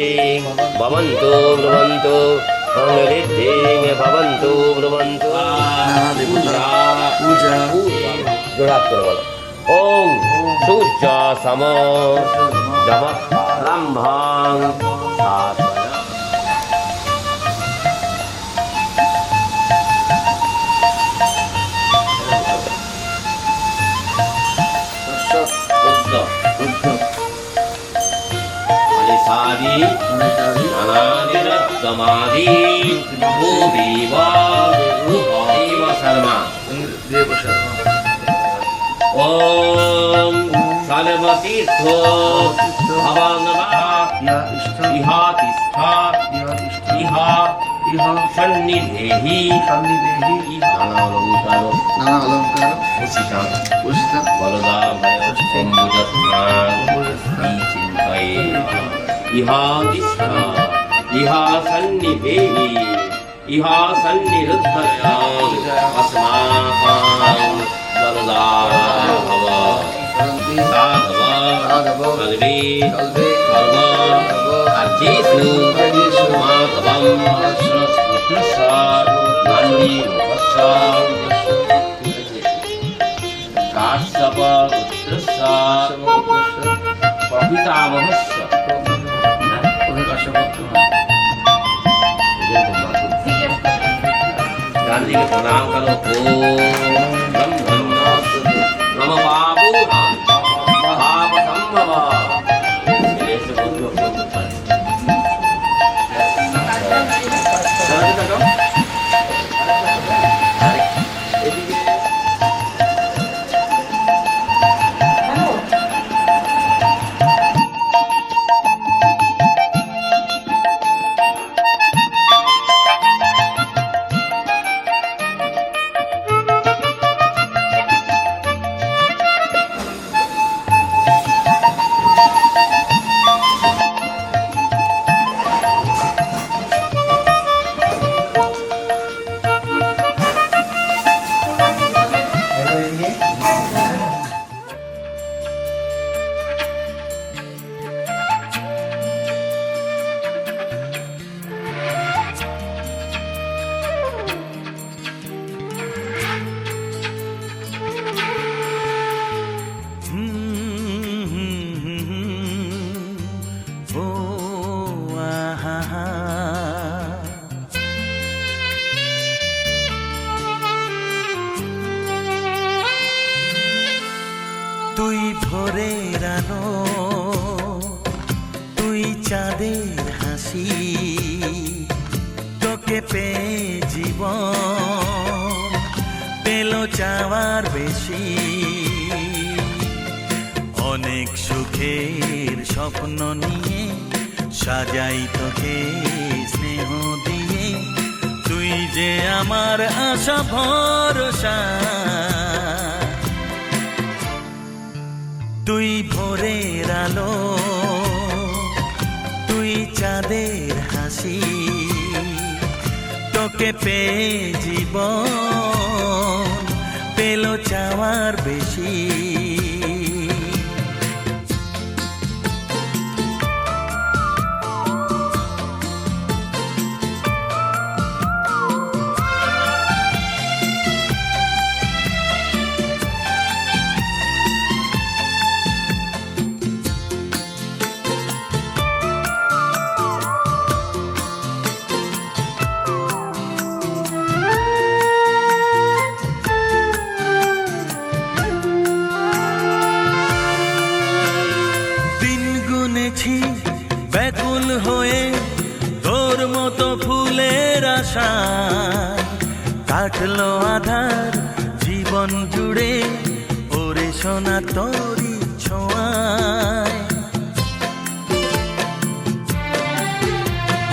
समृद्धिं भवन्तु ब्रुवन्तु समृद्धिं भवन्तु ब्रुवन्तु पूजा जोरात করে বলো ওম সূর্য সম নমঃ ব্রহ্মাং সাধনা सारी अनादिरत्तमादि भूदेव भूदेव शर्मा ओम सर्वतीर्थो भवनवा इहा तिष्ठा इहा सन्निधेहि नाना अलंकार उषिता बलदा भय शंभुजस्नान चिंतये इहा तिष्ठा इहा सन्निधेहि इहा सन्निरुद्धया अस्माकं वरदा भव साधव सर्वे सर्व अर्जेषु माधवं कृष्णस्य नन्दिमुखस्य काश्यपपुत्रस्य प्रपितामहस्य गांधी के प्रणाम करो ओम नम बाबू भाव संभव তুই ভোরের আলো তুই চাঁদের হাসি তোকে পেয়ে জীবন পেল চাওয়ার বেশি অনেক সুখের স্বপ্ন নিয়ে সাজাই তোকে স্নেহ দিয়ে তুই যে আমার আশা ভরসা তুই ভোরের আলো তুই চাঁদের হাসি তোকে পেয়ে জীবন পেল চাওয়ার বেশি ব্যাকুল হয়ে তোর মতো ফুলের আশা কাটলো আধার জীবন জুড়ে ওরে সোনা তোরি ছোঁয়ায়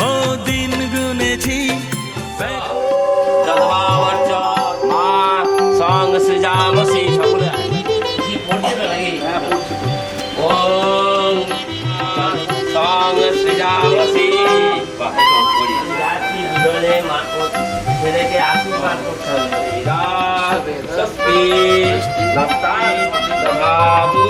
ও দিন গুনেছি সঙ্গ সৃজামসি সকলে কি পড়তে লাগে ওম সঙ্গ সৃজামসি রাত্রি বিদলে মাতো ছেলেকে আশীর্বাদ করতে হবে ষষ্ঠী নস্তাই বাবু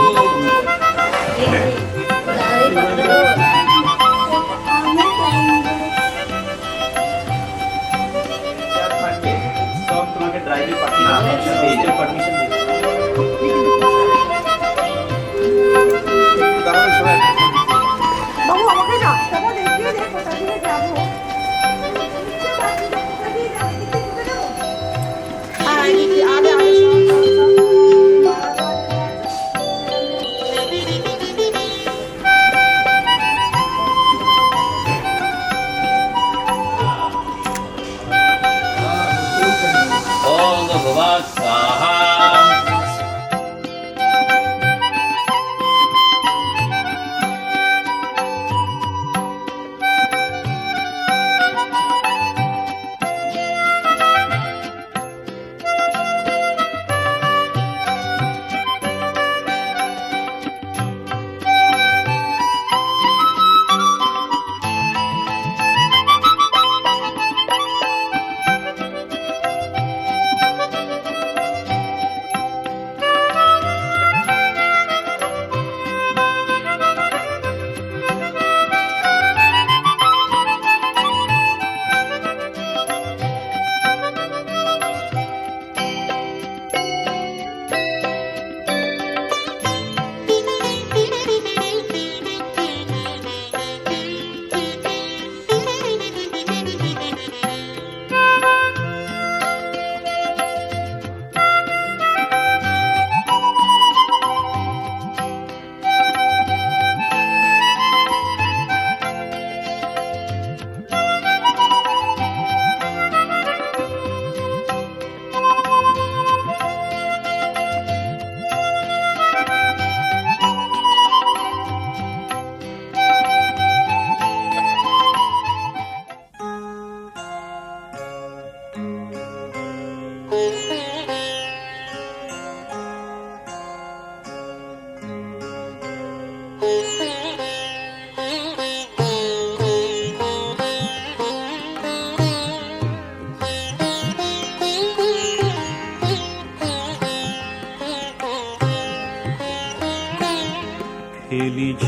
খেলিছ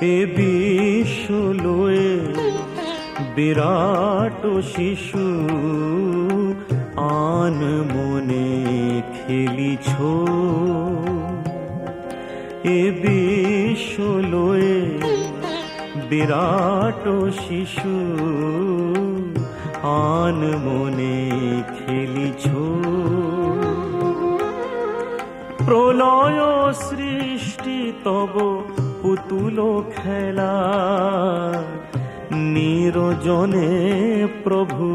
এ বিশ্ব লয়ে বিরাট শিশু আন মনে খেলিছ এ বিশ্ব লয়ে বিরাট শিশু আন মনে খেলিছ প্রলয় সৃষ্টি তব পুতুল খেলা নিরজনে প্রভু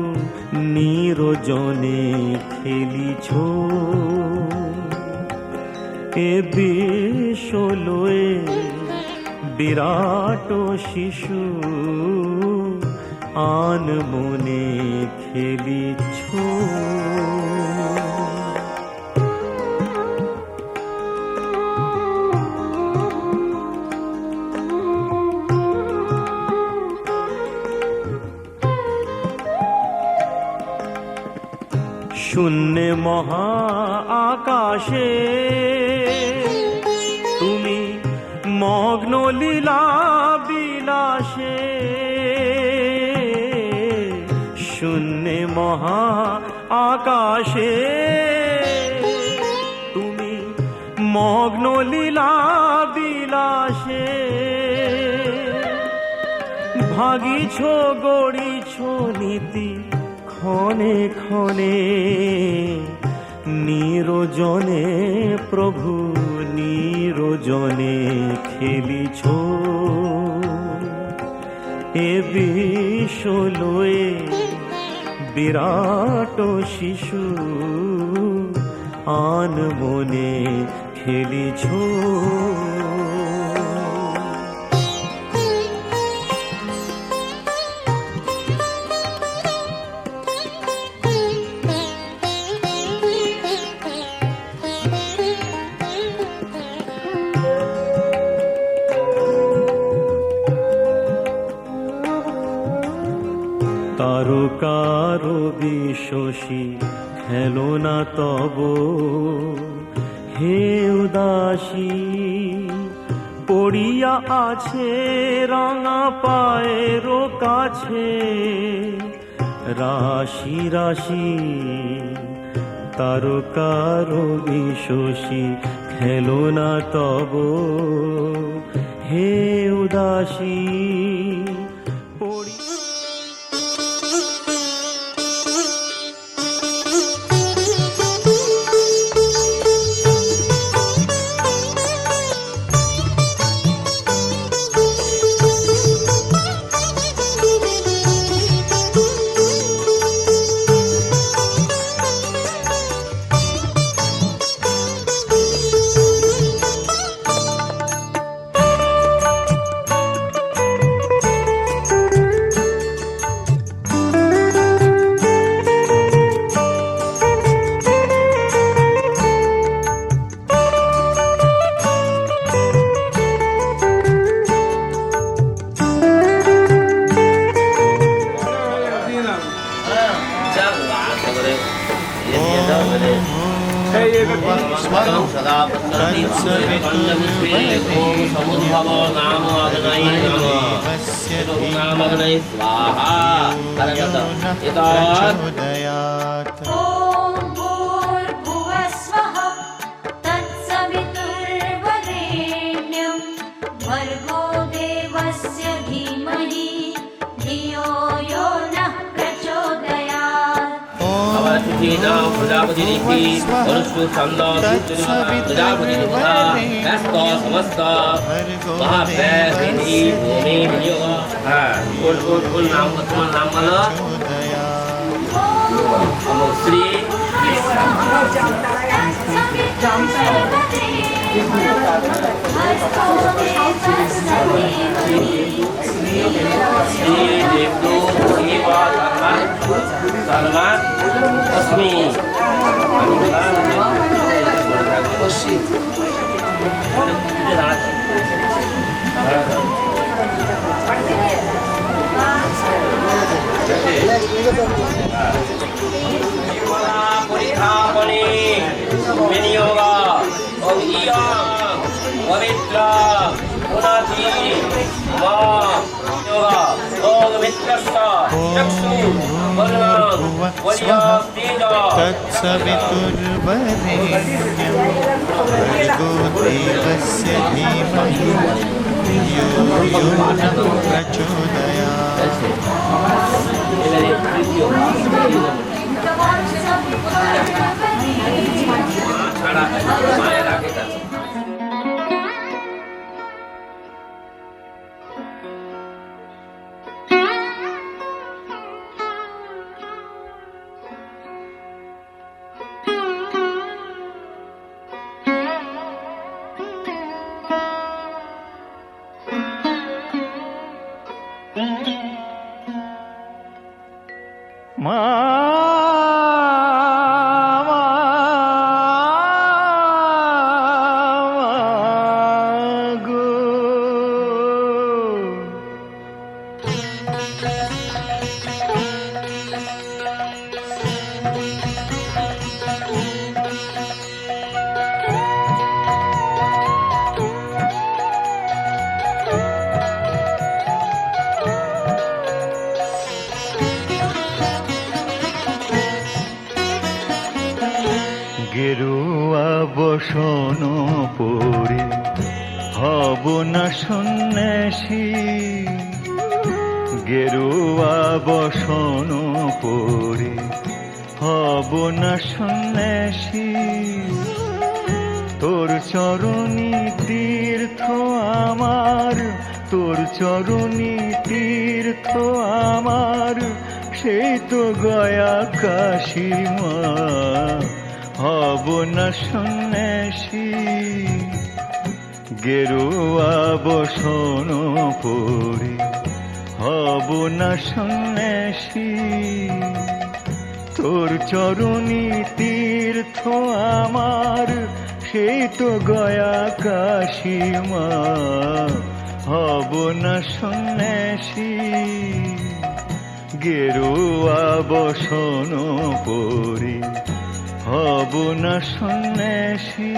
নিরজনে খেলিছ এ বিশ্ব লয়ে বিরাট শিশু আন মনে খেলিছ শূন্যে মহা আকাশে তুমি মগ্ন লীলা বিলাসে শূন্যে মহা আকাশে তুমি মগ্ন লীলা বিলাসে ভাগিছ গড়িছ নীতি ক্ষণে ক্ষণে নিরজনে প্রভু নিরজনে খেলিছ এ বিশ্ব লয়ে বিরাট শিশু আন মনে খেলিছ তারকার বিশ্বসী খেলনা তব হে উদাসী পড়িয়া আছে রাঙা পায়ের কাছে রাশি রাশি তারকার বিশ্বসী খেলনা তব হে উদাসী ইয়ং পবিত্র পুনাতি মা যোগা ওম মিত্রস্য চক্ষু বলনং বলিয়া তেজ तत्सवितुर्वरेण्यं भर्गो देवस्य धीमहि धियो यो नः प्रचोदयात् ছাড়া মায়ের আগে গেরুয়া বসন পরে হব না সন্ন্যাসী, গেরুয়া বসন পরে হব না সন্ন্যাসী। তোর চরণী তীর্থ আমার, তোর চরণী তীর্থ আমার, সেই তো গয়া কাশী মা, হব না সন্ন্যাসী। গেরুয়া বসন পরে হব না সন্ন্যাসী। তোর চরণী তীর্থ আমার, সেই তো গয়া কাশী মা, হব না সন্ন্যাসী। গেরুয়া বসন পরে হব না সন্ন্যাসী।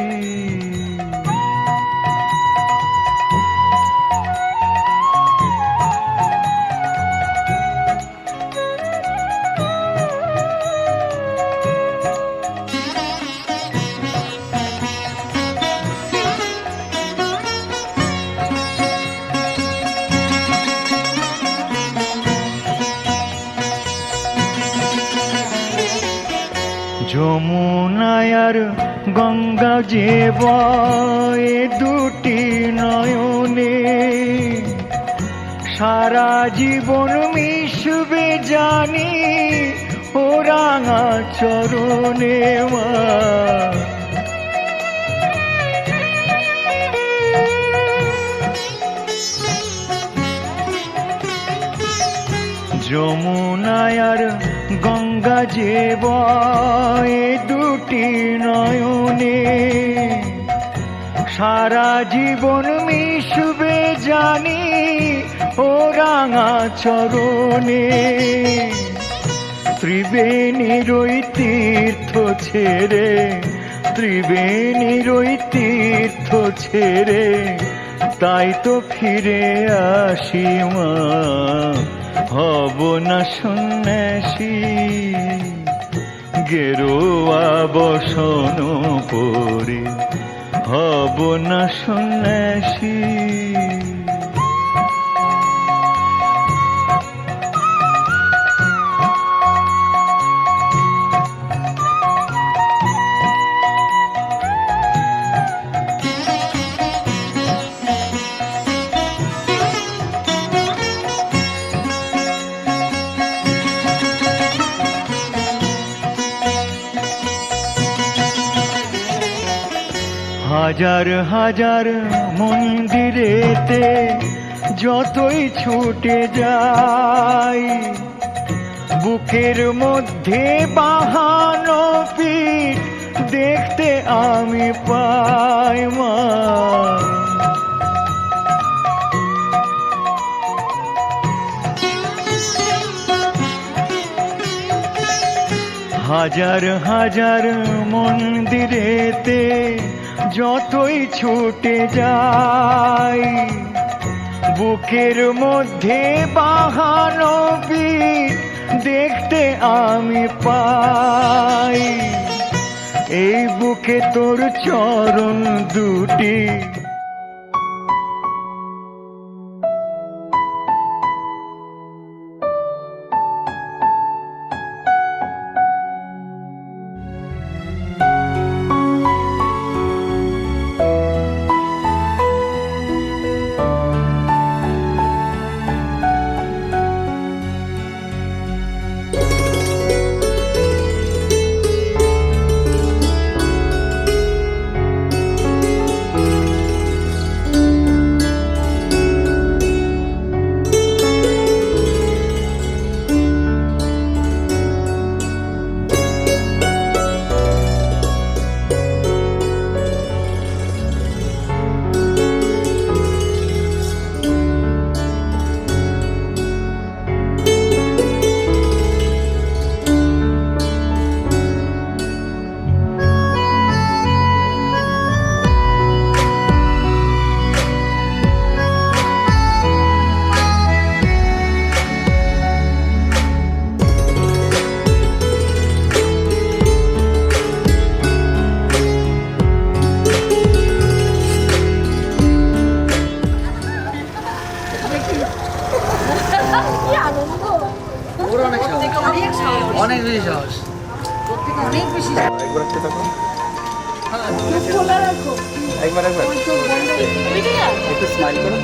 যমুনায় আর গঙ্গা যে বয় দুটি নয়নে, সারা জীবন মিশবে জানি ও রাঙা চরণে মা। যমুনায় আর গঙ্গা যে বয় দুটি নয়নে, সারা জীবন মিশবে জানি ও রাঙা চরণে। ত্রিবেণীর ওই তীর্থ ছেড়ে, ত্রিবেণীর ওই তীর্থ ছেড়ে, তাই তো ফিরে আসি মা, হব না সন্ন্যাসী। গেরুয়া বসন পরে হব না সন্ন্যাসী। হাজার হাজার মন্দিরেতে যতই ছুটে যাই, বুকের মধ্যে বাহানো পিঠ দেখতে আমি পাই মা। হাজার হাজার মন্দিরেতে যতই ছুটে যাই, বুকের মধ্যে বাহানো বীর দেখতে আমি পাই। এই বুকে তোর চরণ দুটি, কি আনন্দ! ওর অনেক সাহস, অনেক সাহস, অনেক বেশি সাহস। অনেক বেশি সাহস। চোখ খোলা রাখো। ওই চোখ বন্ধ করে। একটু স্মাইল করো।